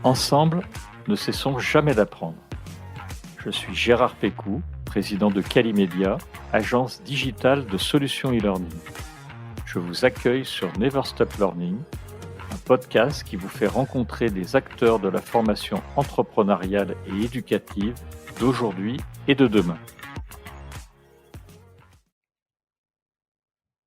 Ensemble, ne cessons jamais d'apprendre. Je suis Gérard Pécou, président de Calimedia, agence digitale de solutions e-learning. Je vous accueille sur Never Stop Learning, un podcast qui vous fait rencontrer des acteurs de la formation entrepreneuriale et éducative d'aujourd'hui et de demain.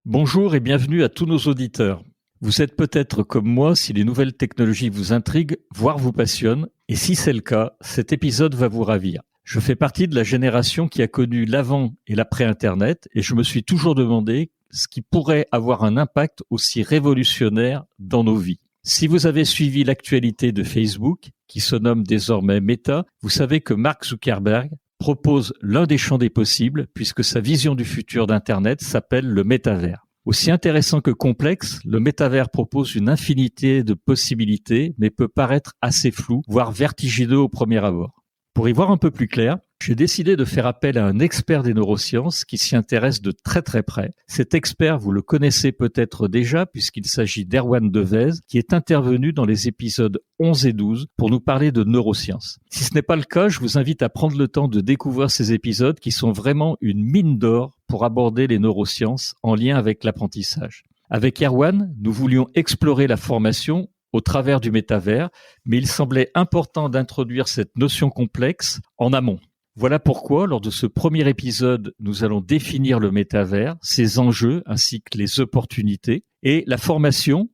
Bonjour et bienvenue à tous nos auditeurs. Vous êtes peut-être comme moi si les nouvelles technologies vous intriguent, voire vous passionnent, et si c'est le cas, cet épisode va vous ravir. Je fais partie de la génération qui a connu l'avant et l'après-Internet, et je me suis toujours demandé ce qui pourrait avoir un impact aussi révolutionnaire dans nos vies. Si vous avez suivi l'actualité de Facebook, qui se nomme désormais Meta, vous savez que Mark Zuckerberg propose l'un des champs des possibles, puisque sa vision du futur d'Internet s'appelle le métavers. Aussi intéressant que complexe, le métavers propose une infinité de possibilités, mais peut paraître assez flou, voire vertigineux au premier abord. Pour y voir un peu plus clair, j'ai décidé de faire appel à un expert des neurosciences qui s'y intéresse de très très près. Cet expert, vous le connaissez peut-être déjà puisqu'il s'agit d'Erwan Devez, qui est intervenu dans les épisodes 11 et 12 pour nous parler de neurosciences. Si ce n'est pas le cas, je vous invite à prendre le temps de découvrir ces épisodes qui sont vraiment une mine d'or pour aborder les neurosciences en lien avec l'apprentissage. Avec Erwan, nous voulions explorer la formation au travers du métavers, mais il semblait important d'introduire cette notion complexe en amont. Voilà pourquoi, lors de ce premier épisode, nous allons définir le métavers, ses enjeux ainsi que les opportunités. Et la formation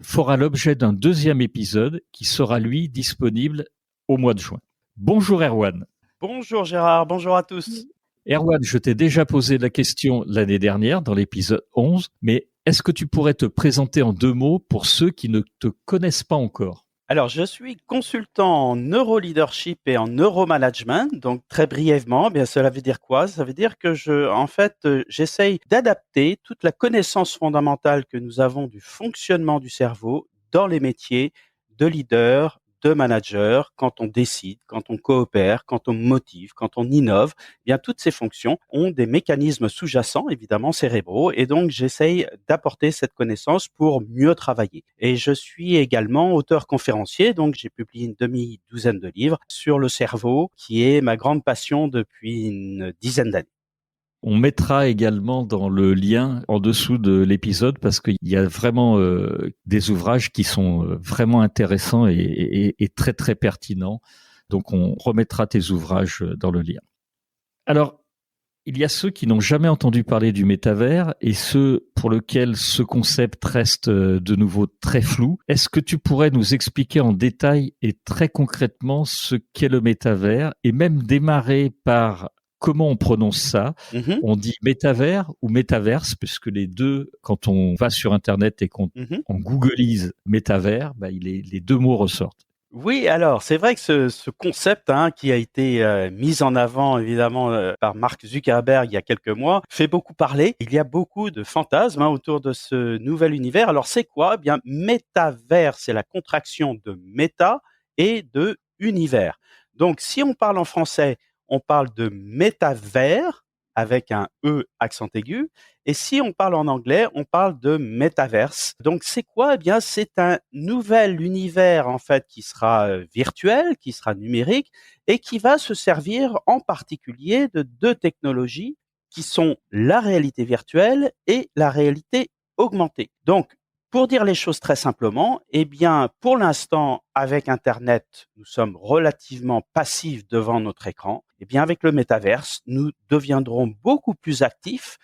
fera l'objet d'un deuxième épisode qui sera, lui, disponible au mois de juin. Bonjour Erwan. Bonjour Gérard, bonjour à tous. Erwan, je t'ai déjà posé la question l'année dernière dans l'épisode 11, mais est-ce que tu pourrais te présenter en 2 mots pour ceux qui ne te connaissent pas encore ? Alors, je suis consultant en neuroleadership et en neuromanagement. Donc, très brièvement, bien, cela veut dire quoi? Ça veut dire que j'essaye d'adapter toute la connaissance fondamentale que nous avons du fonctionnement du cerveau dans les métiers de leader, de manager, quand on décide, quand on coopère, quand on motive, quand on innove. Bien, toutes ces fonctions ont des mécanismes sous-jacents, évidemment cérébraux, et donc j'essaye d'apporter cette connaissance pour mieux travailler. Et je suis également auteur conférencier, donc j'ai publié une demi-douzaine de livres sur le cerveau, qui est ma grande passion depuis une dizaine d'années. On mettra également dans le lien en dessous de l'épisode parce qu'il y a vraiment des ouvrages qui sont vraiment intéressants et très très pertinents. Donc on remettra tes ouvrages dans le lien. Alors, il y a ceux qui n'ont jamais entendu parler du métavers et ceux pour lesquels ce concept reste de nouveau très flou. Est-ce que tu pourrais nous expliquer en détail et très concrètement ce qu'est le métavers et même démarrer par comment on prononce ça? On dit métavers ou métaverse, puisque les deux, quand on va sur Internet et qu'on googleise métavers, les 2 mots ressortent. Oui, alors c'est vrai que ce concept qui a été mis en avant évidemment par Mark Zuckerberg il y a quelques mois fait beaucoup parler. Il y a beaucoup de fantasmes autour de ce nouvel univers. Alors c'est quoi? Eh bien, métavers, c'est la contraction de méta et de univers. Donc si on parle en français, on parle de métavers avec un E accent aigu. Et si on parle en anglais, on parle de metaverse. Donc c'est quoi? Eh bien, c'est un nouvel univers en fait qui sera virtuel, qui sera numérique et qui va se servir en particulier de 2 technologies qui sont la réalité virtuelle et la réalité augmentée. Donc pour dire les choses très simplement, eh bien, pour l'instant, avec Internet, nous sommes relativement passifs devant notre écran. Eh bien, avec le métaverse, nous deviendrons beaucoup plus actifs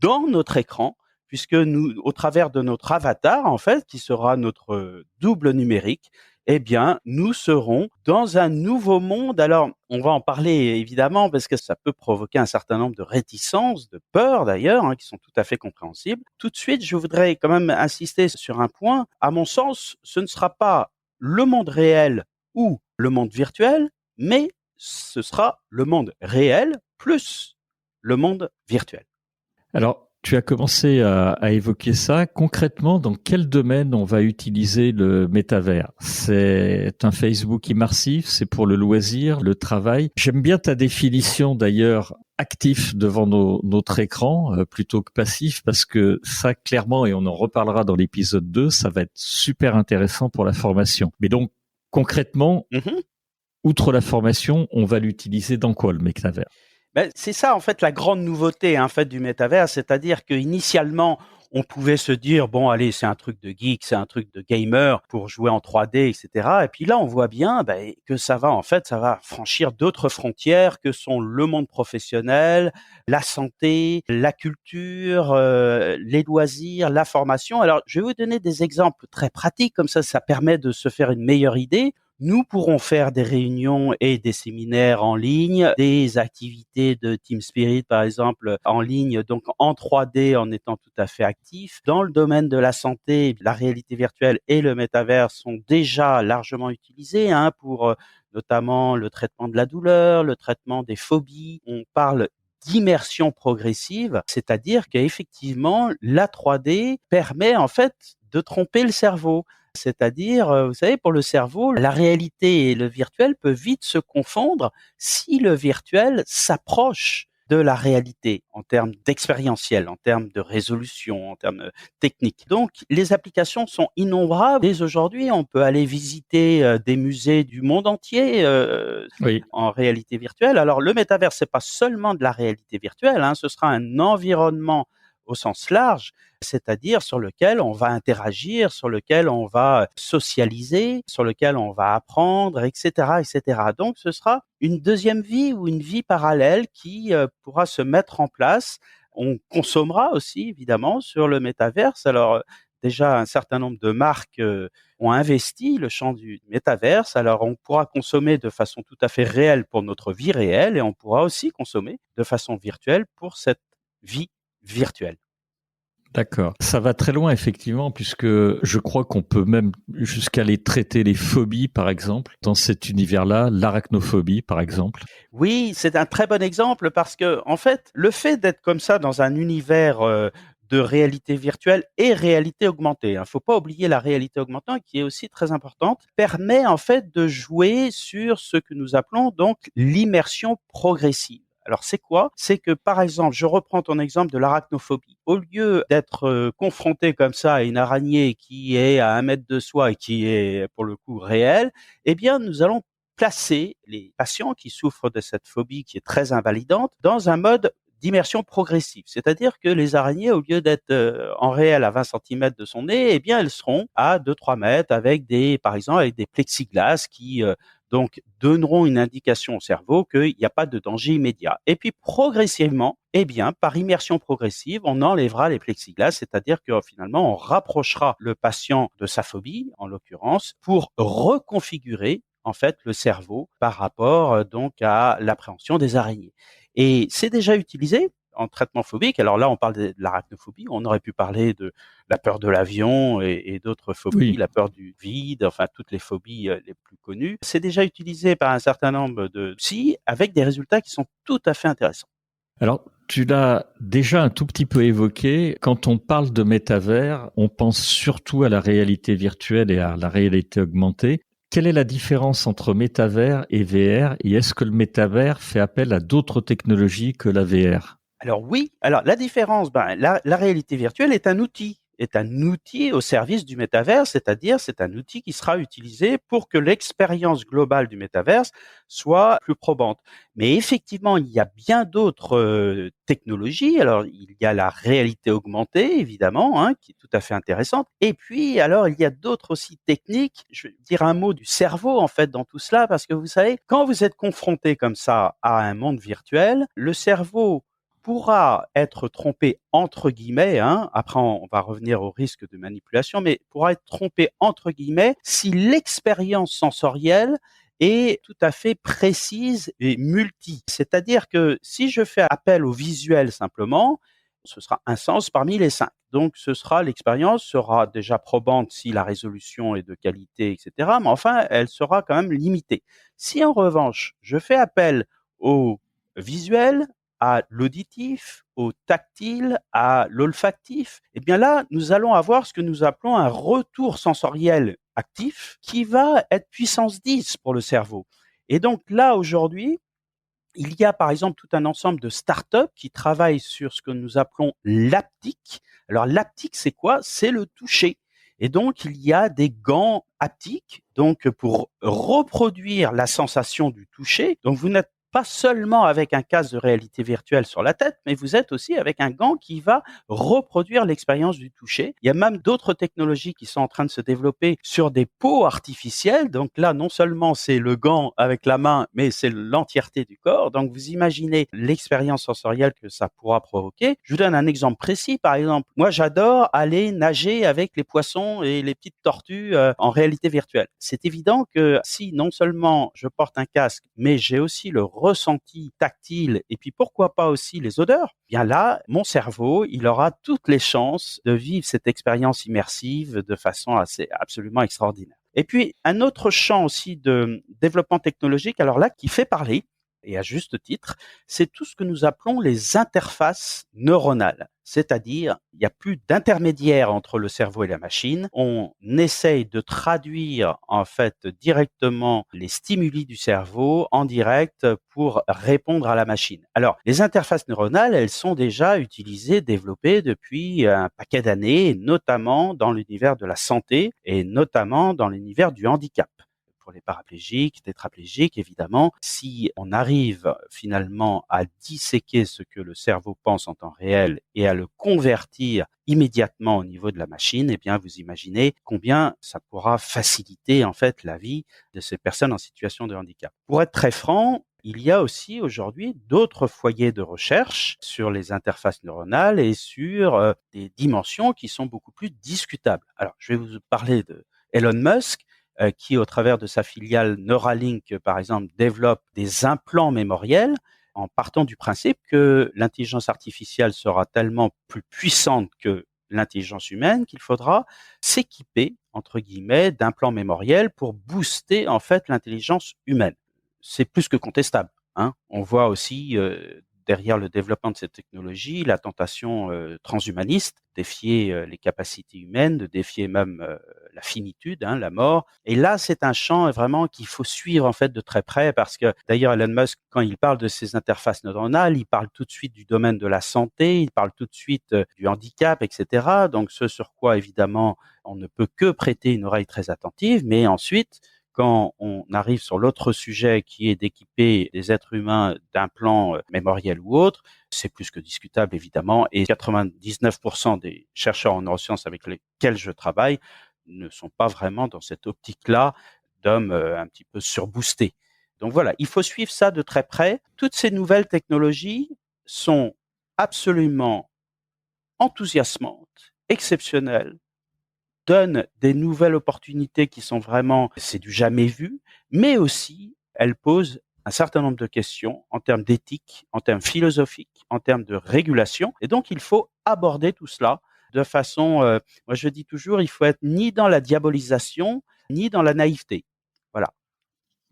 dans notre écran, puisque nous, au travers de notre avatar, en fait, qui sera notre double numérique, eh bien, nous serons dans un nouveau monde. Alors, on va en parler évidemment parce que ça peut provoquer un certain nombre de réticences, de peurs d'ailleurs, qui sont tout à fait compréhensibles. Tout de suite, je voudrais quand même insister sur un point. À mon sens, ce ne sera pas le monde réel ou le monde virtuel, mais ce sera le monde réel plus le monde virtuel. Alors, tu as commencé à évoquer ça. Concrètement, dans quel domaine on va utiliser le métavers? C'est un Facebook immersif, c'est pour le loisir, le travail. J'aime bien ta définition d'ailleurs, actif devant notre écran plutôt que passif, parce que ça, clairement, et on en reparlera dans l'épisode 2, ça va être super intéressant pour la formation. Mais donc, Concrètement, Mmh. outre la formation, on va l'utiliser dans quoi le métavers? C'est ça en fait la grande nouveauté en fait du métavers, c'est-à-dire qu'initialement, on pouvait se dire: «Bon allez, c'est un truc de geek, c'est un truc de gamer pour jouer en 3D et cetera» et puis là, on voit bien, que ça va franchir d'autres frontières que sont le monde professionnel, la santé, la culture, les loisirs, la formation. Alors, je vais vous donner des exemples très pratiques, comme ça permet de se faire une meilleure idée. Nous pourrons faire des réunions et des séminaires en ligne, des activités de Team Spirit, par exemple, en ligne, donc en 3D, en étant tout à fait actifs. Dans le domaine de la santé, la réalité virtuelle et le métavers sont déjà largement utilisés, hein, pour notamment le traitement de la douleur, le traitement des phobies. On parle d'immersion progressive, c'est-à-dire qu'effectivement, la 3D permet en fait de tromper le cerveau. C'est-à-dire, vous savez, pour le cerveau, la réalité et le virtuel peuvent vite se confondre si le virtuel s'approche de la réalité en termes d'expérientiel, en termes de résolution, en termes, techniques. Donc les applications sont innombrables. Dès aujourd'hui, on peut aller visiter, des musées du monde entier, Oui. en réalité virtuelle. Alors le métavers, c'est pas seulement de la réalité virtuelle, hein, ce sera un environnement au sens large, c'est-à-dire sur lequel on va interagir, sur lequel on va socialiser, sur lequel on va apprendre, et cetera, et cetera. Donc ce sera une deuxième vie ou une vie parallèle qui, pourra se mettre en place. On consommera aussi évidemment sur le métaverse. Alors, déjà un certain nombre de marques, ont investi le champ du métaverse. Alors on pourra consommer de façon tout à fait réelle pour notre vie réelle et on pourra aussi consommer de façon virtuelle pour cette vie virtuelle. D'accord. Ça va très loin, effectivement, puisque je crois qu'on peut même jusqu'à les traiter les phobies, par exemple, dans cet univers-là, l'arachnophobie, par exemple. Oui, c'est un très bon exemple parce que, en fait, le fait d'être comme ça dans un univers, de réalité virtuelle et réalité augmentée, hein, faut pas oublier la réalité augmentée qui est aussi très importante, permet en fait de jouer sur ce que nous appelons donc l'immersion progressive. Alors c'est quoi? C'est que, par exemple, je reprends ton exemple de l'arachnophobie. Au lieu d'être, confronté comme ça à une araignée qui est à 1 mètre de soi et qui est pour le coup réelle, eh bien nous allons placer les patients qui souffrent de cette phobie qui est très invalidante dans un mode d'immersion progressive. C'est-à-dire que les araignées, au lieu d'être en réel à 20 centimètres de son nez, eh bien, elles seront à 2-3 mètres avec par exemple, avec des plexiglas qui, donc, donneront une indication au cerveau qu'il n'y a pas de danger immédiat. Et puis, progressivement, eh bien, par immersion progressive, on enlèvera les plexiglas, c'est-à-dire que finalement, on rapprochera le patient de sa phobie, en l'occurrence, pour reconfigurer en fait le cerveau par rapport donc à l'appréhension des araignées. Et c'est déjà utilisé en traitement phobique. Alors là, on parle de l'arachnophobie. On aurait pu parler de la peur de l'avion et d'autres phobies, Oui. la peur du vide, enfin toutes les phobies les plus connues. C'est déjà utilisé par un certain nombre de psy avec des résultats qui sont tout à fait intéressants. Alors, tu l'as déjà un tout petit peu évoqué. Quand on parle de métavers, on pense surtout à la réalité virtuelle et à la réalité augmentée. Quelle est la différence entre métavers et VR et est-ce que le métavers fait appel à d'autres technologies que la VR? Alors oui, alors la différence, la réalité virtuelle est un outil au service du métavers, c'est-à-dire c'est un outil qui sera utilisé pour que l'expérience globale du métaverse soit plus probante. Mais effectivement, il y a bien d'autres technologies. Alors il y a la réalité augmentée, évidemment, hein, qui est tout à fait intéressante. Et puis alors il y a d'autres aussi techniques. Je vais dire un mot du cerveau en fait dans tout cela, parce que vous savez, quand vous êtes confronté comme ça à un monde virtuel, le cerveau pourra être trompé entre guillemets, hein, après on va revenir au risque de manipulation, mais pourra être trompé entre guillemets si l'expérience sensorielle est tout à fait précise et multi. C'est-à-dire que si je fais appel au visuel simplement, ce sera un sens parmi les 5. Donc l'expérience sera déjà probante si la résolution est de qualité, etc. Mais enfin, elle sera quand même limitée. Si en revanche, je fais appel au visuel, à l'auditif, au tactile, à l'olfactif, eh bien là, nous allons avoir ce que nous appelons un retour sensoriel actif qui va être puissance 10 pour le cerveau. Et donc là, aujourd'hui, il y a par exemple tout un ensemble de startups qui travaillent sur ce que nous appelons l'haptique. Alors l'haptique, c'est quoi? C'est le toucher. Et donc il y a des gants haptique, donc pour reproduire la sensation du toucher. Donc vous n'êtes pas seulement avec un casque de réalité virtuelle sur la tête, mais vous êtes aussi avec un gant qui va reproduire l'expérience du toucher. Il y a même d'autres technologies qui sont en train de se développer sur des peaux artificielles. Donc là, non seulement c'est le gant avec la main, mais c'est l'entièreté du corps. Donc vous imaginez l'expérience sensorielle que ça pourra provoquer. Je vous donne un exemple précis. Par exemple, moi j'adore aller nager avec les poissons et les petites tortues en réalité virtuelle. C'est évident que si non seulement je porte un casque, mais j'ai aussi le ressenti tactile et puis pourquoi pas aussi les odeurs, bien là, mon cerveau, il aura toutes les chances de vivre cette expérience immersive de façon absolument extraordinaire. Et puis, un autre champ aussi de développement technologique, alors là, qui fait parler, et à juste titre, c'est tout ce que nous appelons les interfaces neuronales. C'est-à-dire, il n'y a plus d'intermédiaire entre le cerveau et la machine. On essaye de traduire, en fait, directement les stimuli du cerveau en direct pour répondre à la machine. Alors, les interfaces neuronales, elles sont déjà utilisées, développées depuis un paquet d'années, notamment dans l'univers de la santé et notamment dans l'univers du handicap. Pour les paraplégiques, tétraplégiques, évidemment, si on arrive finalement à disséquer ce que le cerveau pense en temps réel et à le convertir immédiatement au niveau de la machine, eh bien, vous imaginez combien ça pourra faciliter, en fait, la vie de ces personnes en situation de handicap. Pour être très franc, il y a aussi aujourd'hui d'autres foyers de recherche sur les interfaces neuronales et sur des dimensions qui sont beaucoup plus discutables. Alors, je vais vous parler de Elon Musk, qui, au travers de sa filiale Neuralink, par exemple, développe des implants mémoriels en partant du principe que l'intelligence artificielle sera tellement plus puissante que l'intelligence humaine qu'il faudra s'équiper, entre guillemets, d'implants mémoriels pour booster, en fait, l'intelligence humaine. C'est plus que contestable, hein. On voit aussi derrière le développement de cette technologie la tentation transhumaniste, défier les capacités humaines, de défier même la finitude, hein, la mort. Et là, c'est un champ vraiment qu'il faut suivre en fait de très près parce que d'ailleurs Elon Musk, quand il parle de ces interfaces neuronales, il parle tout de suite du domaine de la santé, il parle tout de suite du handicap, etc. Donc ce sur quoi évidemment on ne peut que prêter une oreille très attentive, mais ensuite quand on arrive sur l'autre sujet qui est d'équiper les êtres humains d'implants mémoriels ou autres, c'est plus que discutable évidemment et 99% des chercheurs en neurosciences avec lesquels je travaille ne sont pas vraiment dans cette optique-là d'hommes un petit peu surboostés. Donc voilà, il faut suivre ça de très près. Toutes ces nouvelles technologies sont absolument enthousiasmantes, exceptionnelles, donnent des nouvelles opportunités qui sont vraiment, c'est du jamais vu, mais aussi elles posent un certain nombre de questions en termes d'éthique, en termes philosophiques, en termes de régulation. Et donc, il faut aborder tout cela de façon, moi je dis toujours, il faut être ni dans la diabolisation, ni dans la naïveté. Voilà.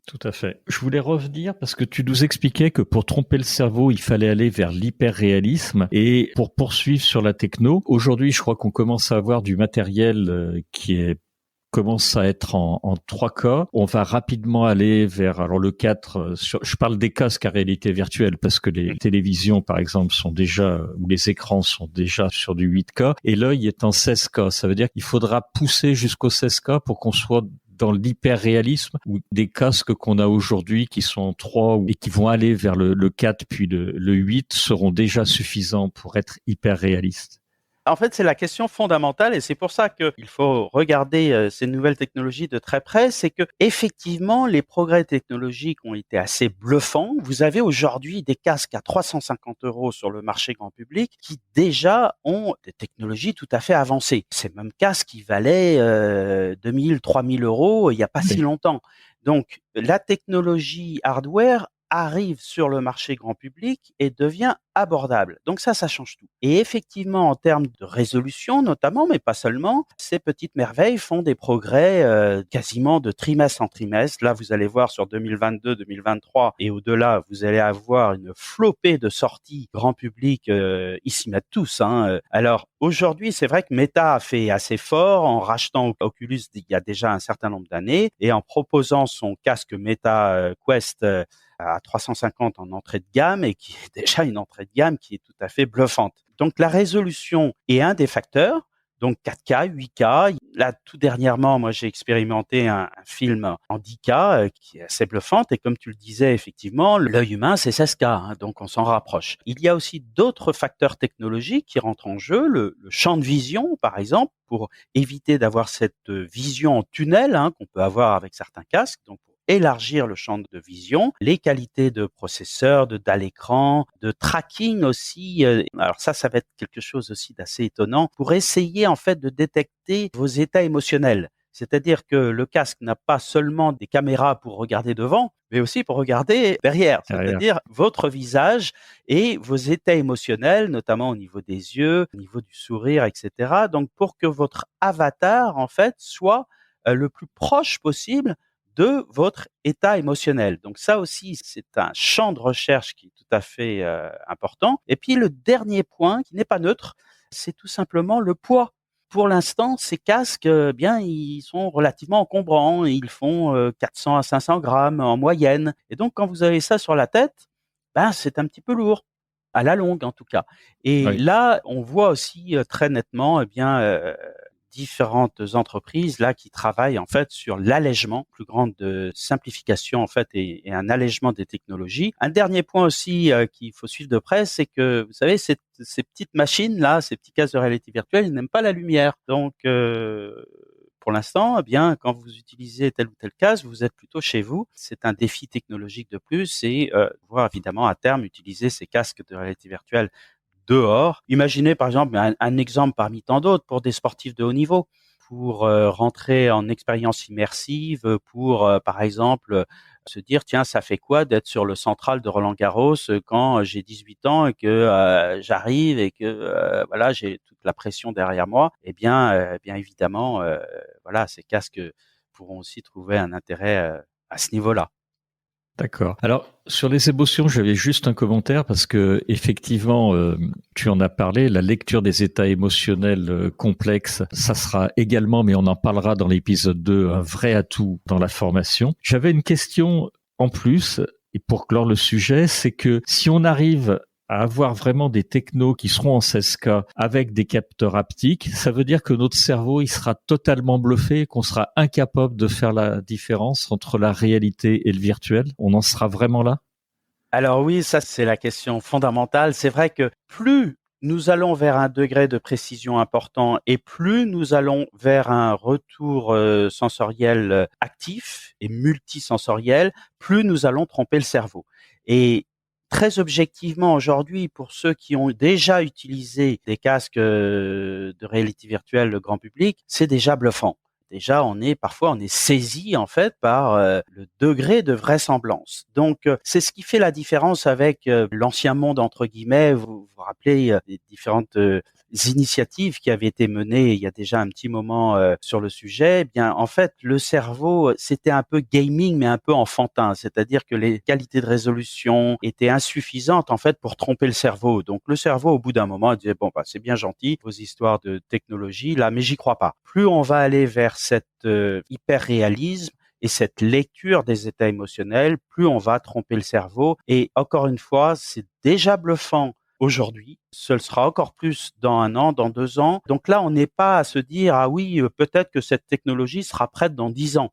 Tout à fait. Je voulais revenir parce que tu nous expliquais que pour tromper le cerveau, il fallait aller vers l'hyperréalisme. Et pour poursuivre sur la techno, aujourd'hui, je crois qu'on commence à avoir du matériel commence à être en 3K. On va rapidement aller vers, alors le 4, je parle des casques à réalité virtuelle parce que les télévisions, par exemple, sont déjà, ou les écrans sont déjà sur du 8K et l'œil est en 16K. Ça veut dire qu'il faudra pousser jusqu'au 16K pour qu'on soit dans l'hyper-réalisme ou des casques qu'on a aujourd'hui qui sont en 3 et qui vont aller vers le 4 puis le 8 seront déjà suffisants pour être hyper réalistes. En fait, c'est la question fondamentale et c'est pour ça qu'il faut regarder ces nouvelles technologies de très près. C'est que effectivement, les progrès technologiques ont été assez bluffants. Vous avez aujourd'hui des casques à 350 € sur le marché grand public qui déjà ont des technologies tout à fait avancées. Ces mêmes casques qui valaient 2000, 3000 € il n'y a pas si longtemps. Donc, la technologie hardware arrive sur le marché grand public et devient abordable. Donc ça change tout. Et effectivement, en termes de résolution notamment, mais pas seulement, ces petites merveilles font des progrès quasiment de trimestre en trimestre. Là, vous allez voir sur 2022, 2023 et au-delà, vous allez avoir une flopée de sorties grand public. Ils s'y mettent tous, hein. Alors aujourd'hui, c'est vrai que Meta a fait assez fort en rachetant Oculus il y a déjà un certain nombre d'années et en proposant son casque Meta Quest à 350 en entrée de gamme et qui est déjà une entrée de gamme qui est tout à fait bluffante. Donc la résolution est un des facteurs. Donc 4K, 8K. Là, tout dernièrement, moi, j'ai expérimenté un film en 10K qui est assez bluffante. Et comme tu le disais, effectivement, l'œil humain, c'est 16K, hein, donc on s'en rapproche. Il y a aussi d'autres facteurs technologiques qui rentrent en jeu. Le champ de vision, par exemple, pour éviter d'avoir cette vision en tunnel hein, qu'on peut avoir avec certains casques. Donc, pour élargir le champ de vision, les qualités de processeur, de dalle écran, de tracking aussi. Alors ça va être quelque chose aussi d'assez étonnant pour essayer en fait de détecter vos états émotionnels. C'est-à-dire que le casque n'a pas seulement des caméras pour regarder devant, mais aussi pour regarder derrière, c'est-à-dire votre visage et vos états émotionnels, notamment au niveau des yeux, au niveau du sourire, etc. Donc, pour que votre avatar, en fait, soit le plus proche possible de votre état émotionnel. Donc ça aussi, c'est un champ de recherche qui est tout à fait important. Et puis le dernier point, qui n'est pas neutre, c'est tout simplement le poids. Pour l'instant, ces casques, bien, ils sont relativement encombrants. Ils font 400 à 500 grammes en moyenne. Et donc, quand vous avez ça sur la tête, ben, c'est un petit peu lourd, à la longue en tout cas. Et Oui. là, on voit aussi très nettement, eh bien, différentes entreprises là qui travaillent en fait sur l'allègement, plus grande simplification en fait et un allègement des technologies. Un dernier point aussi qu'il faut suivre de près, c'est que vous savez ces petites machines là, ces petits casques de réalité virtuelle, ils n'aiment pas la lumière. Donc pour l'instant, eh bien, quand vous utilisez tel ou tel casque, vous êtes plutôt chez vous. C'est un défi technologique de plus et pouvoir évidemment à terme utiliser ces casques de réalité virtuelle dehors. Imaginez par exemple un exemple parmi tant d'autres pour des sportifs de haut niveau, pour rentrer en expérience immersive, pour par exemple se dire tiens ça fait quoi d'être sur le central de Roland-Garros quand j'ai 18 ans et que j'arrive et que voilà j'ai toute la pression derrière moi. Eh bien bien évidemment voilà ces casques pourront aussi trouver un intérêt à ce niveau-là. D'accord. Alors sur les émotions, j'avais juste un commentaire parce que effectivement, tu en as parlé, la lecture des états émotionnels complexes, ça sera également, mais on en parlera dans l'épisode 2, un vrai atout dans la formation. J'avais une question en plus, et pour clore le sujet, c'est que si on arrive à avoir vraiment des technos qui seront en 16K avec des capteurs haptiques, ça veut dire que notre cerveau, il sera totalement bluffé, qu'on sera incapable de faire la différence entre la réalité et le virtuel. On en sera vraiment là? Alors oui, ça c'est la question fondamentale. C'est vrai que plus nous allons vers un degré de précision important et plus nous allons vers un retour sensoriel actif et multisensoriel, plus nous allons tromper le cerveau. Et très objectivement aujourd'hui, pour ceux qui ont déjà utilisé des casques de réalité virtuelle grand public, c'est déjà bluffant. Déjà, on est saisi en fait par le degré de vraisemblance. Donc, c'est ce qui fait la différence avec l'ancien monde entre guillemets. Vous vous rappelez des différentes initiatives qui avaient été menées il y a déjà un petit moment sur le sujet. Eh bien, en fait, le cerveau, c'était un peu gaming, mais un peu enfantin. C'est-à-dire que les qualités de résolution étaient insuffisantes en fait pour tromper le cerveau. Donc, le cerveau, au bout d'un moment, il disait bon, bah, c'est bien gentil vos histoires de technologie là, mais j'y crois pas. Plus on va aller vers cet hyper-réalisme et cette lecture des états émotionnels, plus on va tromper le cerveau. Et encore une fois, c'est déjà bluffant aujourd'hui, ce le sera encore plus dans 1 an, dans 2 ans. Donc là, on n'est pas à se dire ah oui, peut-être que cette technologie sera prête dans 10 ans.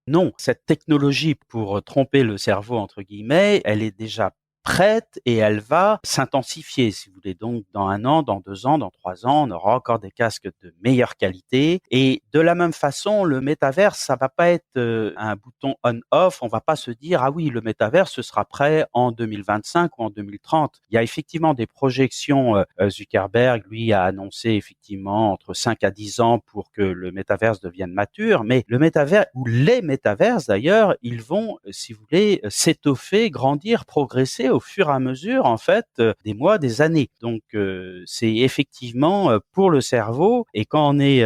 Non, cette technologie pour tromper le cerveau entre guillemets, elle est déjà prête et elle va s'intensifier, si vous voulez. Donc, dans 1 an, dans 2 ans, dans 3 ans, on aura encore des casques de meilleure qualité. Et de la même façon, le métavers, ça va pas être un bouton on/off. On va pas se dire, ah oui, le métavers, ce sera prêt en 2025 ou en 2030. Il y a effectivement des projections. Zuckerberg, lui, a annoncé effectivement entre 5 à 10 ans pour que le métavers devienne mature. Mais le métavers, ou les métavers d'ailleurs, ils vont, si vous voulez, s'étoffer, grandir, progresser au fur et à mesure, en fait, des mois, des années. Donc, c'est effectivement pour le cerveau. Et quand on est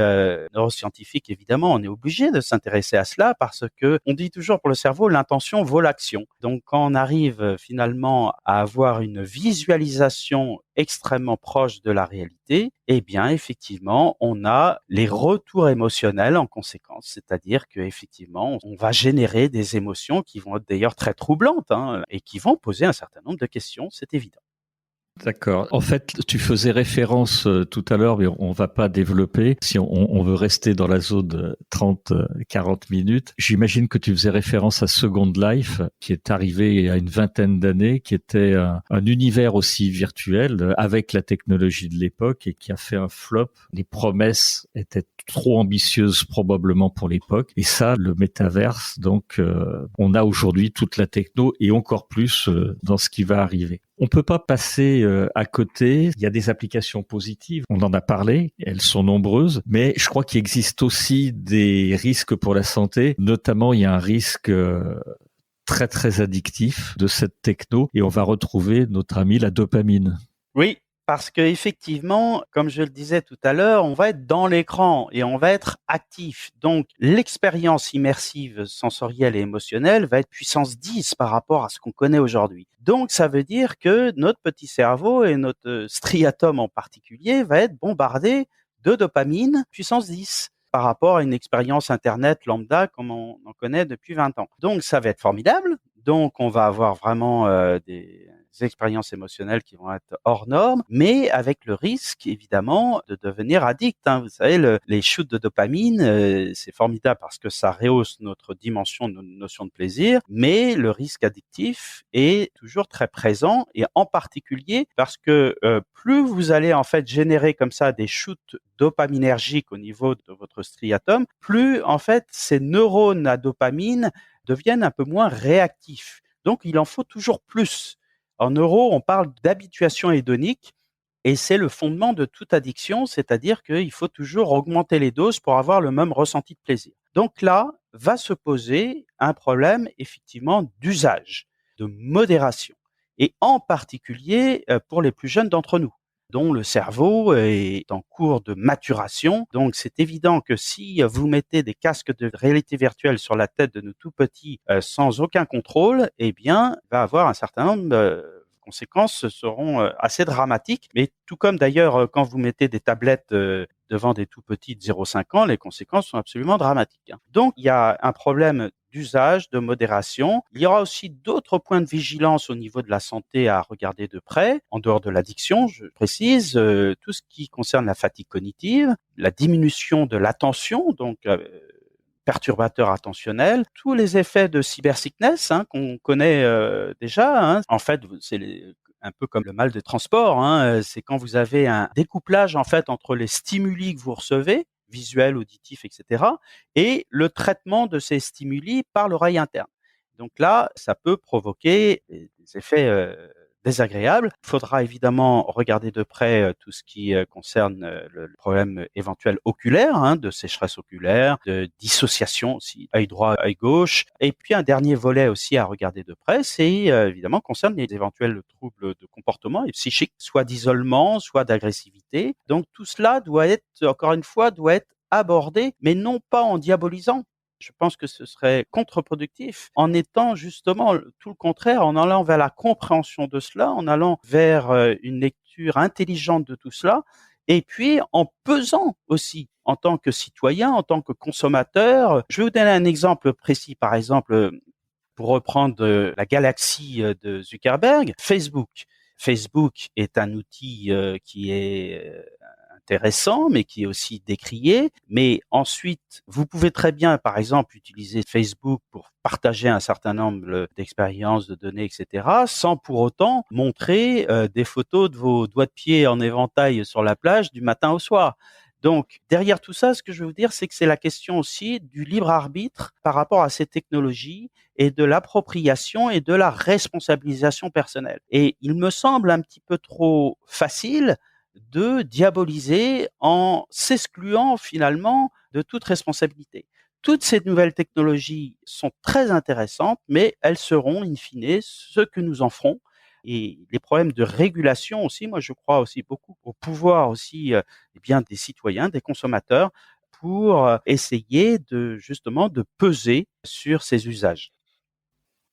neuroscientifique, évidemment, on est obligé de s'intéresser à cela parce que on dit toujours pour le cerveau, l'intention vaut l'action. Donc, quand on arrive finalement à avoir une visualisation extrêmement proche de la réalité, eh bien, effectivement, on a les retours émotionnels en conséquence. C'est-à-dire que effectivement, on va générer des émotions qui vont être d'ailleurs très troublantes, hein, et qui vont poser un certain nombre de questions, c'est évident. D'accord. En fait, tu faisais référence tout à l'heure, mais on va pas développer. Si on veut rester dans la zone de 30-40 minutes, j'imagine que tu faisais référence à Second Life, qui est arrivé il y a une vingtaine d'années, qui était un univers aussi virtuel avec la technologie de l'époque et qui a fait un flop. Les promesses étaient trop ambitieuses probablement pour l'époque. Et ça, le métaverse, donc on a aujourd'hui toute la techno et encore plus dans ce qui va arriver. On peut pas passer à côté. Il y a des applications positives. On en a parlé. Elles sont nombreuses. Mais je crois qu'il existe aussi des risques pour la santé. Notamment, il y a un risque très, très addictif de cette techno. Et on va retrouver notre amie la dopamine. Oui, parce que effectivement, comme je le disais tout à l'heure, on va être dans l'écran et on va être actif. Donc, l'expérience immersive sensorielle et émotionnelle va être puissance 10 par rapport à ce qu'on connaît aujourd'hui. Donc, ça veut dire que notre petit cerveau et notre striatum en particulier va être bombardé de dopamine puissance 10 par rapport à une expérience Internet lambda comme on en connaît depuis 20 ans. Donc, ça va être formidable. Donc, on va avoir vraiment des expériences émotionnelles qui vont être hors normes, mais avec le risque, évidemment, de devenir addict. Vous savez, les shoots de dopamine, c'est formidable parce que ça rehausse notre dimension, notre notion de plaisir, mais le risque addictif est toujours très présent et en particulier parce que plus vous allez en fait générer comme ça des shoots dopaminergiques au niveau de votre striatum, plus en fait ces neurones à dopamine deviennent un peu moins réactifs. Donc, il en faut toujours plus. En neuro, on parle d'habituation hédonique et c'est le fondement de toute addiction, c'est-à-dire qu'il faut toujours augmenter les doses pour avoir le même ressenti de plaisir. Donc là, va se poser un problème effectivement d'usage, de modération et en particulier pour les plus jeunes d'entre nous, dont le cerveau est en cours de maturation. Donc, c'est évident que si vous mettez des casques de réalité virtuelle sur la tête de nos tout petits sans aucun contrôle, eh bien, il va avoir un certain nombre de conséquences seront assez dramatiques. Mais tout comme d'ailleurs, quand vous mettez des tablettes devant des tout petits de 0,5 ans, les conséquences sont absolument dramatiques. Donc, il y a un problème d'usage, de modération. Il y aura aussi d'autres points de vigilance au niveau de la santé à regarder de près, en dehors de l'addiction, je précise, tout ce qui concerne la fatigue cognitive, la diminution de l'attention, donc perturbateurs attentionnels, tous les effets de cybersickness qu'on connaît déjà. En fait, c'est un peu comme le mal des transports. C'est quand vous avez un découplage en fait entre les stimuli que vous recevez, visuels, auditifs, etc., et le traitement de ces stimuli par l'oreille interne. Donc là, ça peut provoquer des effets désagréable. Il faudra évidemment regarder de près tout ce qui concerne le problème éventuel oculaire, de sécheresse oculaire, de dissociation aussi, œil droit, œil gauche. Et puis un dernier volet aussi à regarder de près, c'est évidemment concerne les éventuels troubles de comportement et psychiques, soit d'isolement, soit d'agressivité. Donc tout cela doit être, encore une fois, doit être abordé, mais non pas en diabolisant. Je pense que ce serait contre-productif en étant justement tout le contraire, en allant vers la compréhension de cela, en allant vers une lecture intelligente de tout cela, et puis en pesant aussi en tant que citoyen, en tant que consommateur. Je vais vous donner un exemple précis, par exemple, pour reprendre la galaxie de Zuckerberg, Facebook. Facebook est un outil qui est intéressant, mais qui est aussi décrié. Mais ensuite, vous pouvez très bien, par exemple, utiliser Facebook pour partager un certain nombre d'expériences, de données, etc., sans pour autant montrer des photos de vos doigts de pied en éventail sur la plage du matin au soir. Donc, derrière tout ça, ce que je veux vous dire, c'est que c'est la question aussi du libre arbitre par rapport à ces technologies et de l'appropriation et de la responsabilisation personnelle. Et il me semble un petit peu trop facile de diaboliser en s'excluant finalement de toute responsabilité. Toutes ces nouvelles technologies sont très intéressantes, mais elles seront in fine ce que nous en ferons. Et les problèmes de régulation aussi, moi je crois aussi beaucoup au pouvoir aussi bien des citoyens, des consommateurs, pour essayer de justement de peser sur ces usages.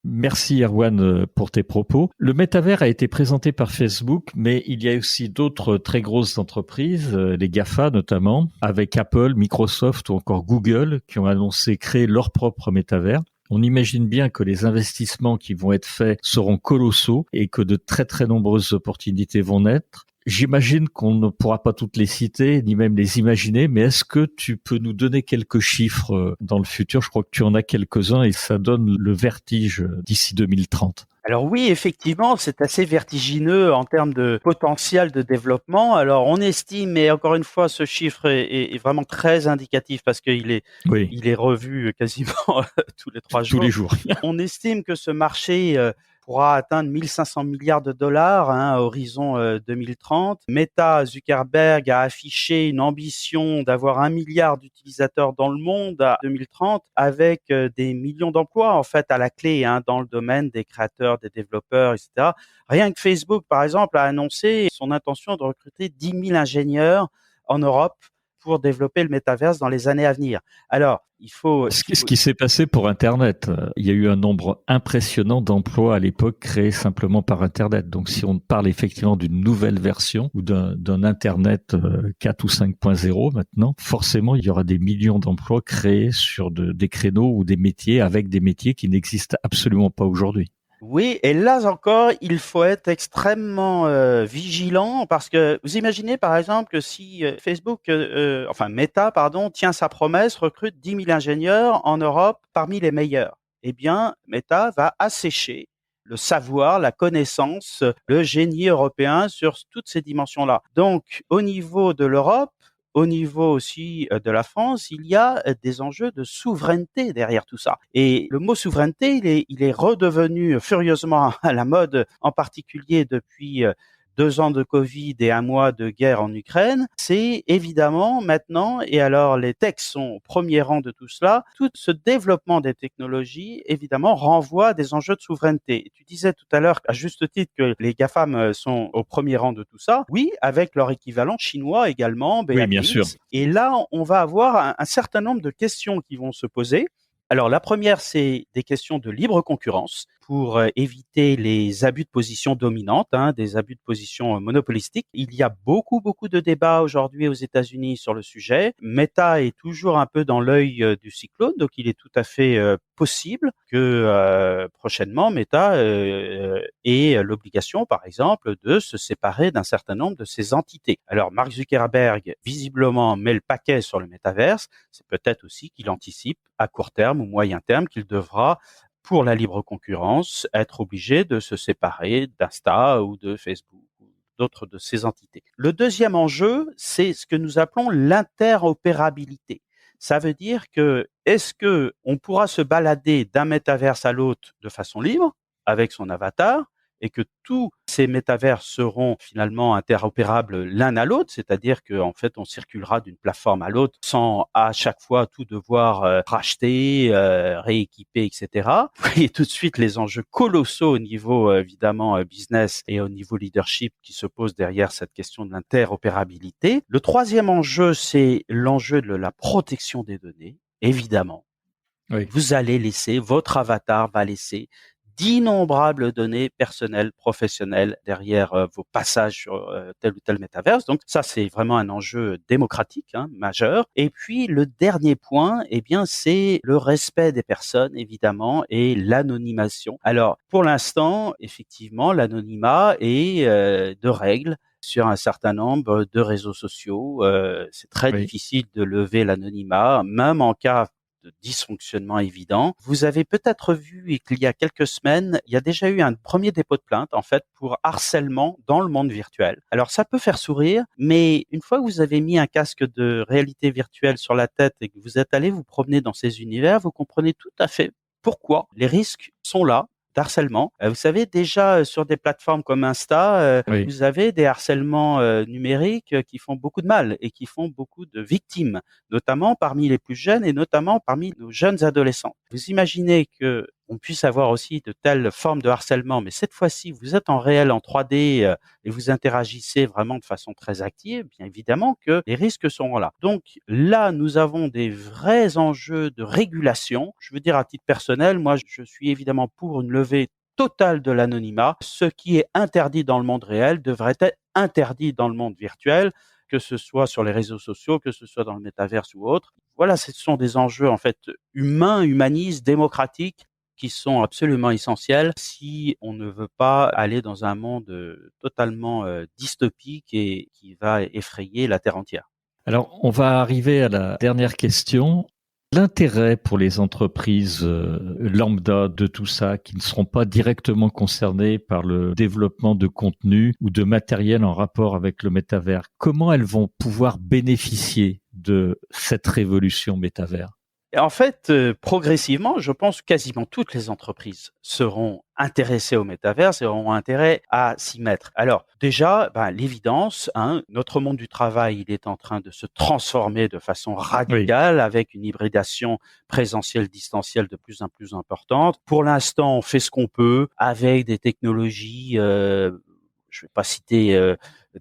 Merci Erwan pour tes propos. Le métavers a été présenté par Facebook, mais il y a aussi d'autres très grosses entreprises, les GAFA notamment, avec Apple, Microsoft ou encore Google, qui ont annoncé créer leur propre métavers. On imagine bien que les investissements qui vont être faits seront colossaux et que de très très nombreuses opportunités vont naître. J'imagine qu'on ne pourra pas toutes les citer, ni même les imaginer, mais est-ce que tu peux nous donner quelques chiffres dans le futur? Je crois que tu en as quelques-uns et ça donne le vertige d'ici 2030. Alors oui, effectivement, c'est assez vertigineux en termes de potentiel de développement. Alors on estime, et encore une fois, ce chiffre est vraiment très indicatif parce Oui, il est revu quasiment tous les 3 tous les jours. jours. On estime que ce marché pourra atteindre 1500 milliards de dollars à horizon 2030. Meta, Zuckerberg a affiché une ambition d'avoir 1 milliard d'utilisateurs dans le monde à 2030 avec des millions d'emplois en fait à la clé dans le domaine des créateurs, des développeurs, etc. Rien que Facebook, par exemple, a annoncé son intention de recruter 10 000 ingénieurs en Europe pour développer le métaverse dans les années à venir. Alors, Ce qui s'est passé pour Internet, il y a eu un nombre impressionnant d'emplois à l'époque créés simplement par Internet. Donc si on parle effectivement d'une nouvelle version ou d'un Internet 4 ou 5.0 maintenant, forcément il y aura des millions d'emplois créés sur des créneaux ou des métiers avec des métiers qui n'existent absolument pas aujourd'hui. Oui, et là encore, il faut être extrêmement vigilant parce que vous imaginez par exemple que si Facebook, enfin Meta, pardon, tient sa promesse, recrute 10 000 ingénieurs en Europe parmi les meilleurs. Eh bien, Meta va assécher le savoir, la connaissance, le génie européen sur toutes ces dimensions-là. Donc, au niveau de l'Europe, au niveau aussi de la France, il y a des enjeux de souveraineté derrière tout ça. Et le mot souveraineté, il est redevenu furieusement à la mode, en particulier depuis 2 ans de Covid et 1 mois de guerre en Ukraine. C'est évidemment maintenant, et alors les techs sont au premier rang de tout cela, tout ce développement des technologies, évidemment, renvoie à des enjeux de souveraineté. Tu disais tout à l'heure, à juste titre, que les GAFAM sont au premier rang de tout ça. Oui, avec leur équivalent chinois également, Oui, bien sûr. BATX. Et là, on va avoir un certain nombre de questions qui vont se poser. Alors la première, c'est des questions de libre concurrence pour éviter les abus de position dominante, des abus de position monopolistiques. Il y a beaucoup de débats aujourd'hui aux États-Unis sur le sujet. Meta est toujours un peu dans l'œil du cyclone, donc il est tout à fait possible que prochainement Meta ait l'obligation, par exemple, de se séparer d'un certain nombre de ses entités. Alors Mark Zuckerberg visiblement met le paquet sur le métaverse. C'est peut-être aussi qu'il anticipe à court terme ou moyen terme qu'il devra, pour la libre concurrence, être obligé de se séparer d'Insta ou de Facebook ou d'autres de ces entités. Le deuxième enjeu, c'est ce que nous appelons l'interopérabilité. Ça veut dire que est-ce que on pourra se balader d'un métaverse à l'autre de façon libre avec son avatar et que tous ces métavers seront finalement interopérables l'un à l'autre, c'est-à-dire qu'en fait on circulera d'une plateforme à l'autre sans à chaque fois tout devoir racheter, rééquiper, etc. Vous voyez tout de suite les enjeux colossaux au niveau évidemment business et au niveau leadership qui se posent derrière cette question de l'interopérabilité. Le troisième enjeu, c'est l'enjeu de la protection des données, évidemment. Oui. Votre avatar va laisser d'innombrables données personnelles, professionnelles derrière vos passages sur tel ou tel métaverse. Donc ça, c'est vraiment un enjeu démocratique majeur. Et puis le dernier point, eh bien, c'est le respect des personnes, évidemment, et l'anonymation. Alors pour l'instant, effectivement, l'anonymat est de règle sur un certain nombre de réseaux sociaux. C'est très Oui. difficile de lever l'anonymat, même en cas de dysfonctionnement évident. Vous avez peut-être vu qu'il y a quelques semaines, il y a déjà eu un premier dépôt de plainte en fait pour harcèlement dans le monde virtuel. Alors ça peut faire sourire, mais une fois que vous avez mis un casque de réalité virtuelle sur la tête et que vous êtes allé vous promener dans ces univers, vous comprenez tout à fait pourquoi les risques sont là d'harcèlement. Vous savez, déjà sur des plateformes comme Insta, Oui. vous avez des harcèlements numériques qui font beaucoup de mal et qui font beaucoup de victimes, notamment parmi les plus jeunes et notamment parmi nos jeunes adolescents. Vous imaginez que on puisse avoir aussi de telles formes de harcèlement, mais cette fois-ci, vous êtes en réel, en 3D, et vous interagissez vraiment de façon très active, bien évidemment que les risques seront là. Donc là, nous avons des vrais enjeux de régulation. Je veux dire, à titre personnel, moi, je suis évidemment pour une levée totale de l'anonymat. Ce qui est interdit dans le monde réel devrait être interdit dans le monde virtuel, que ce soit sur les réseaux sociaux, que ce soit dans le métaverse ou autre. Voilà, ce sont des enjeux en fait humains, humanistes, démocratiques qui sont absolument essentiels si on ne veut pas aller dans un monde totalement dystopique et qui va effrayer la Terre entière. Alors, on va arriver à la dernière question. L'intérêt pour les entreprises lambda de tout ça, qui ne seront pas directement concernées par le développement de contenu ou de matériel en rapport avec le métavers, comment elles vont pouvoir bénéficier de cette révolution métavers? Et en fait, progressivement, je pense que quasiment toutes les entreprises seront intéressées au métaverse et auront intérêt à s'y mettre. Alors déjà, l'évidence, notre monde du travail, il est en train de se transformer de façon Oui. radicale avec une hybridation présentielle-distancielle de plus en plus importante. Pour l'instant, on fait ce qu'on peut avec des technologies, je vais pas citer,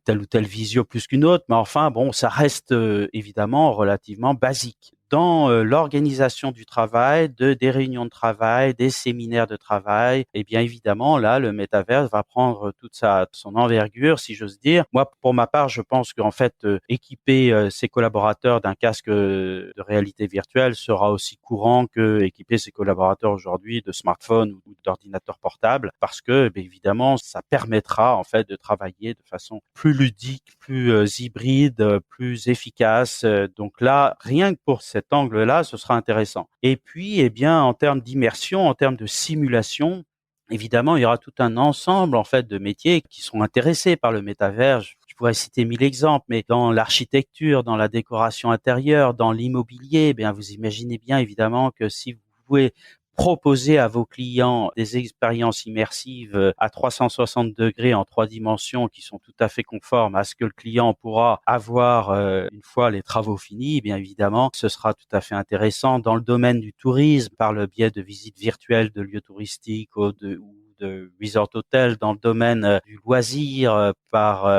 telle ou telle visio plus qu'une autre, mais enfin bon, ça reste évidemment relativement basique. Dans l'organisation du travail, des réunions de travail, des séminaires de travail, et bien évidemment là, le métavers va prendre toute son envergure, si j'ose dire. Moi, pour ma part, je pense qu'en fait, équiper ses collaborateurs d'un casque de réalité virtuelle sera aussi courant que équiper ses collaborateurs aujourd'hui de smartphones ou d'ordinateurs portables, parce que, bien évidemment, ça permettra en fait de travailler de façon plus ludique, plus hybride, plus efficace. Donc là, rien que pour cet angle-là, ce sera intéressant. Et puis, eh bien, en termes d'immersion, en termes de simulation, évidemment, il y aura tout un ensemble en fait de métiers qui seront intéressés par le métavers. Je pourrais citer 1000 exemples, mais dans l'architecture, dans la décoration intérieure, dans l'immobilier, eh bien, vous imaginez bien évidemment que si vous pouvez proposer à vos clients des expériences immersives à 360 degrés en 3 dimensions qui sont tout à fait conformes à ce que le client pourra avoir une fois les travaux finis, bien évidemment, ce sera tout à fait intéressant. Dans le domaine du tourisme, par le biais de visites virtuelles de lieux touristiques ou de resort hôtels, dans le domaine du loisir, par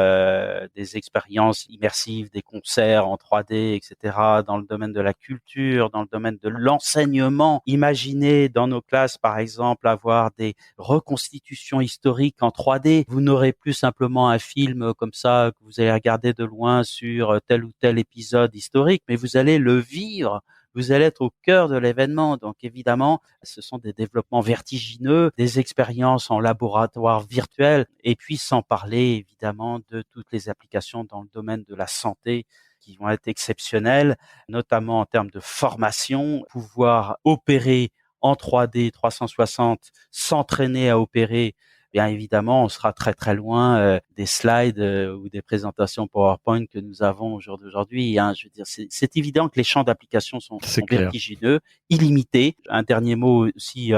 des expériences immersives, des concerts en 3D, etc. Dans le domaine de la culture, dans le domaine de l'enseignement. Imaginez dans nos classes, par exemple, avoir des reconstitutions historiques en 3D. Vous n'aurez plus simplement un film comme ça que vous allez regarder de loin sur tel ou tel épisode historique, mais vous allez le vivre. Vous allez être au cœur de l'événement. Donc évidemment, ce sont des développements vertigineux, des expériences en laboratoire virtuel, et puis sans parler évidemment de toutes les applications dans le domaine de la santé qui vont être exceptionnelles, notamment en termes de formation, pouvoir opérer en 3D 360, s'entraîner à opérer. Bien évidemment, on sera très très loin des slides ou des présentations PowerPoint que nous avons au jour d'aujourd'hui. Je veux dire, c'est évident que les champs d'application sont Clair. vertigineux, illimités. Un dernier mot aussi.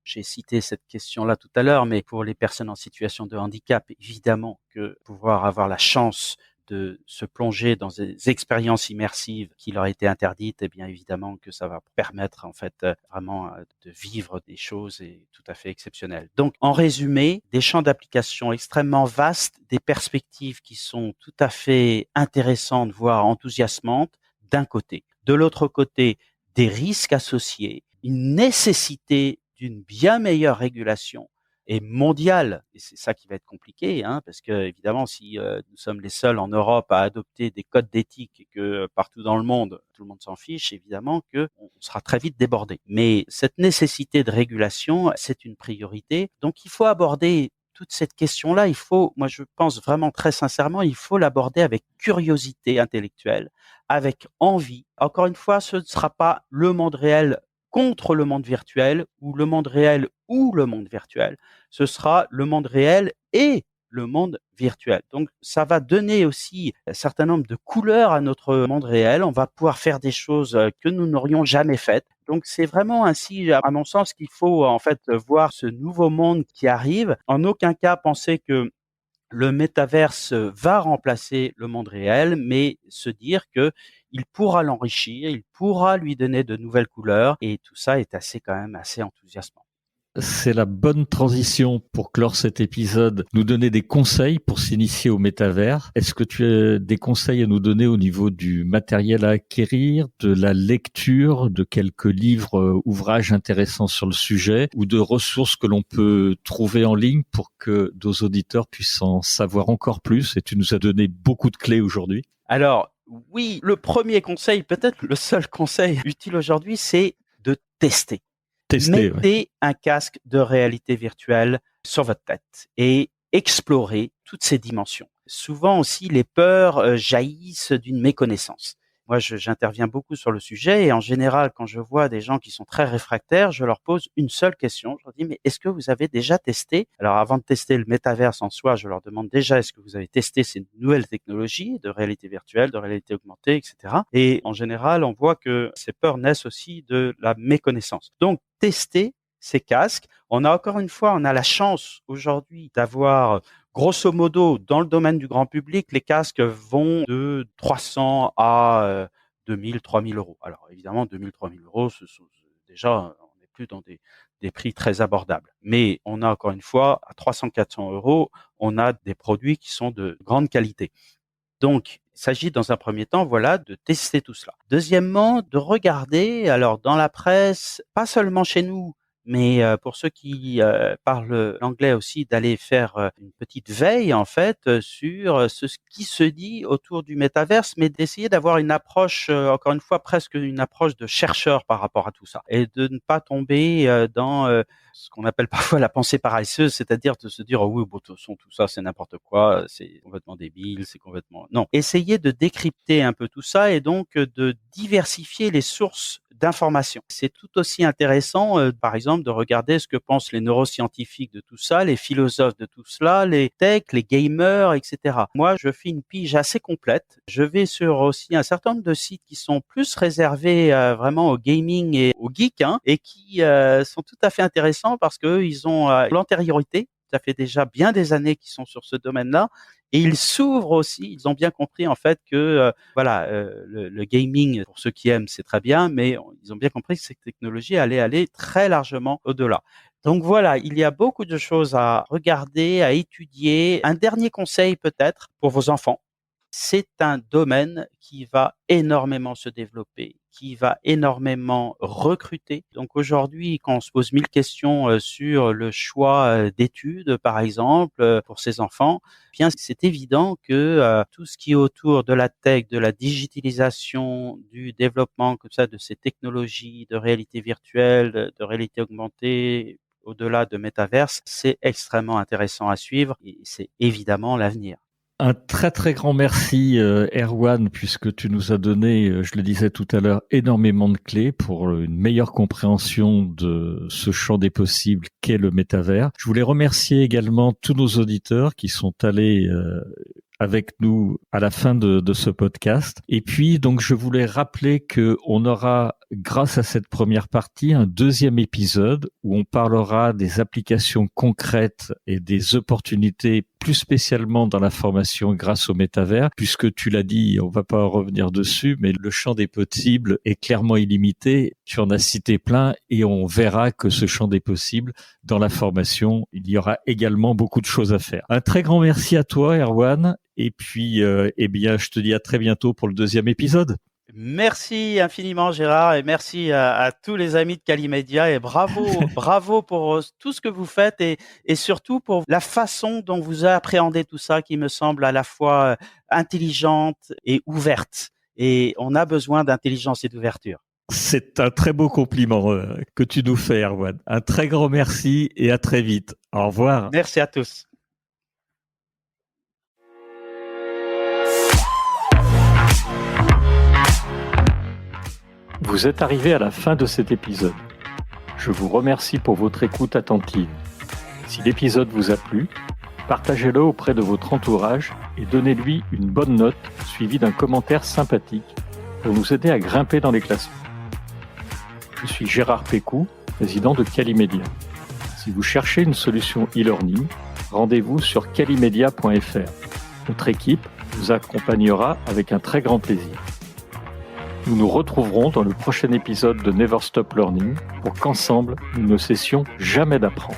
J'ai cité cette question-là tout à l'heure, mais pour les personnes en situation de handicap, évidemment que pouvoir avoir la chance de se plonger dans des expériences immersives qui leur étaient interdites, et bien évidemment que ça va permettre en fait vraiment de vivre des choses tout à fait exceptionnelles. Donc en résumé, des champs d'application extrêmement vastes, des perspectives qui sont tout à fait intéressantes, voire enthousiasmantes d'un côté. De l'autre côté, des risques associés, une nécessité d'une bien meilleure régulation et mondiale, et c'est ça qui va être compliqué, parce que évidemment, si nous sommes les seuls en Europe à adopter des codes d'éthique et que partout dans le monde, tout le monde s'en fiche, évidemment que on sera très vite débordé. Mais cette nécessité de régulation, c'est une priorité. Donc, il faut aborder toute cette question-là. Moi, je pense vraiment très sincèrement, il faut l'aborder avec curiosité intellectuelle, avec envie. Encore une fois, ce ne sera pas le monde réel contre le monde virtuel ou le monde réel ou le monde virtuel. Ce sera le monde réel et le monde virtuel. Donc, ça va donner aussi un certain nombre de couleurs à notre monde réel. On va pouvoir faire des choses que nous n'aurions jamais faites. Donc, c'est vraiment ainsi, à mon sens, qu'il faut en fait voir ce nouveau monde qui arrive. En aucun cas penser que le métaverse va remplacer le monde réel, mais se dire que il pourra l'enrichir, il pourra lui donner de nouvelles couleurs, et tout ça est quand même assez enthousiasmant. c'est la bonne transition pour clore cet épisode, nous donner des conseils pour s'initier au métavers. Est-ce que tu as des conseils à nous donner au niveau du matériel à acquérir, de la lecture, de quelques livres, ouvrages intéressants sur le sujet ou de ressources que l'on peut trouver en ligne pour que nos auditeurs puissent en savoir encore plus? Et tu nous as donné beaucoup de clés aujourd'hui. Alors, oui, le premier conseil, peut-être le seul conseil utile aujourd'hui, c'est de tester. Mettez un casque de réalité virtuelle sur votre tête et explorez toutes ces dimensions. Souvent aussi, les peurs jaillissent d'une méconnaissance. Moi, j'interviens beaucoup sur le sujet et en général, quand je vois des gens qui sont très réfractaires, je leur pose une seule question. Je leur dis, mais est-ce que vous avez déjà testé? Alors, avant de tester le métaverse en soi, je leur demande déjà, est-ce que vous avez testé ces nouvelles technologies de réalité virtuelle, de réalité augmentée, etc. Et en général, on voit que ces peurs naissent aussi de la méconnaissance. Donc, testez ces casques. On a la chance aujourd'hui d'avoir grosso modo, dans le domaine du grand public, les casques vont de 300 à 2000, 3000 euros. Alors évidemment, 2000, 3000 euros, déjà, on n'est plus dans des prix très abordables. Mais on a encore une fois, à 300, 400 euros, on a des produits qui sont de grande qualité. Donc, il s'agit dans un premier temps, de tester tout cela. Deuxièmement, de regarder, alors dans la presse, pas seulement chez nous, mais pour ceux qui parlent l'anglais aussi, d'aller faire une petite veille en fait sur ce qui se dit autour du métaverse, mais d'essayer d'avoir une approche, encore une fois, presque une approche de chercheur par rapport à tout ça, et de ne pas tomber dans ce qu'on appelle parfois la pensée paresseuse, c'est-à-dire de se dire oh oui, bon, de toute façon tout ça c'est n'importe quoi, c'est complètement débile, c'est complètement non. Essayez de décrypter un peu tout ça et donc de diversifier les sources d'informations. C'est tout aussi intéressant, par exemple, de regarder ce que pensent les neuroscientifiques de tout ça, les philosophes de tout cela, les techs, les gamers, etc. Moi, je fais une pige assez complète. Je vais sur aussi un certain nombre de sites qui sont plus réservés vraiment au gaming et aux geeks, et qui sont tout à fait intéressants parce qu'eux, ils ont l'antériorité. Ça fait déjà bien des années qu'ils sont sur ce domaine-là. Et ils s'ouvrent aussi, ils ont bien compris en fait que le gaming, pour ceux qui aiment, c'est très bien, mais ils ont bien compris que cette technologie allait aller très largement au-delà. Donc voilà, il y a beaucoup de choses à regarder, à étudier. Un dernier conseil peut-être pour vos enfants. C'est un domaine qui va énormément se développer, qui va énormément recruter. Donc aujourd'hui, quand on se pose 1000 questions sur le choix d'études, par exemple, pour ses enfants, bien c'est évident que tout ce qui est autour de la tech, de la digitalisation, du développement comme ça de ces technologies de réalité virtuelle, de réalité augmentée, au-delà de métaverse, c'est extrêmement intéressant à suivre et c'est évidemment l'avenir. Un très très grand merci Erwan, puisque tu nous as donné, je le disais tout à l'heure, énormément de clés pour une meilleure compréhension de ce champ des possibles qu'est le métavers. Je voulais remercier également tous nos auditeurs qui sont allés avec nous à la fin de ce podcast. Et puis, donc, je voulais rappeler que on aura, grâce à cette première partie, un deuxième épisode où on parlera des applications concrètes et des opportunités plus spécialement dans la formation grâce au métavers, puisque tu l'as dit, on va pas revenir dessus, mais le champ des possibles est clairement illimité. Tu en as cité plein et on verra que ce champ des possibles, dans la formation, il y aura également beaucoup de choses à faire. Un très grand merci à toi, Erwan. Et puis, je te dis à très bientôt pour le deuxième épisode. Merci infiniment Gérard et merci à tous les amis de Calimedia et bravo pour tout ce que vous faites et surtout pour la façon dont vous appréhendez tout ça qui me semble à la fois intelligente et ouverte. Et on a besoin d'intelligence et d'ouverture. C'est un très beau compliment que tu nous fais, Erwan. Un très grand merci et à très vite. Au revoir. Merci à tous. Vous êtes arrivé à la fin de cet épisode. Je vous remercie pour votre écoute attentive. Si l'épisode vous a plu, partagez-le auprès de votre entourage et donnez-lui une bonne note suivie d'un commentaire sympathique pour nous aider à grimper dans les classements. Je suis Gérard Pécou, président de Calimedia. Si vous cherchez une solution e-learning, rendez-vous sur calimedia.fr. Notre équipe vous accompagnera avec un très grand plaisir. Nous nous retrouverons dans le prochain épisode de Never Stop Learning pour qu'ensemble, nous ne cessions jamais d'apprendre.